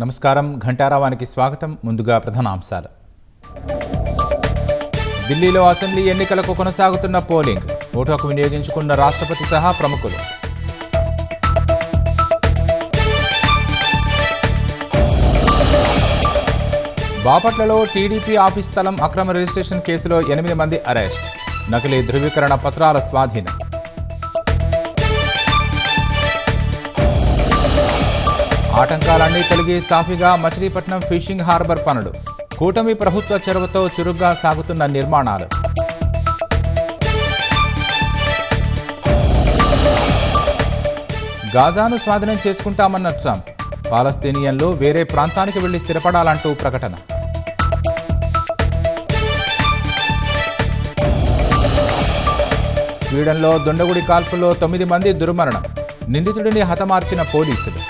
నమస్కారం ఘంటారావానికి స్వాగతం. ముందుగా ప్రధానాంశాలు. ఢిల్లీలో అసెంబ్లీ ఎన్నికలకు కొనసాగుతున్న పోలింగ్. ఓటు హక్కు వినియోగించుకున్న రాష్ట్రపతి సహా ప్రముఖులు. బాపట్లలో టీడీపీ ఆఫీస్ స్థలం అక్రమ రిజిస్ట్రేషన్ కేసులో 8 మంది అరెస్ట్. నకిలీ ధృవీకరణ పత్రాల స్వాధీనం. ఆటంకాలన్నీ కలిగి సాఫీగా మచిలీపట్నం ఫిషింగ్ హార్బర్ పనులు. కూటమి ప్రభుత్వ చొరవతో చురుగ్గా సాగుతున్న నిర్మాణాలు. గాజాను స్వాధీనం చేసుకుంటామన్న ట్రంప్. పాలస్తీనియన్లు వేరే ప్రాంతానికి వెళ్లి స్థిరపడాలంటూ ప్రకటన. స్వీడన్లో దుండగుడి కాల్పుల్లో 9 మంది దుర్మరణం. నిందితుడిని హతమార్చిన పోలీసులు.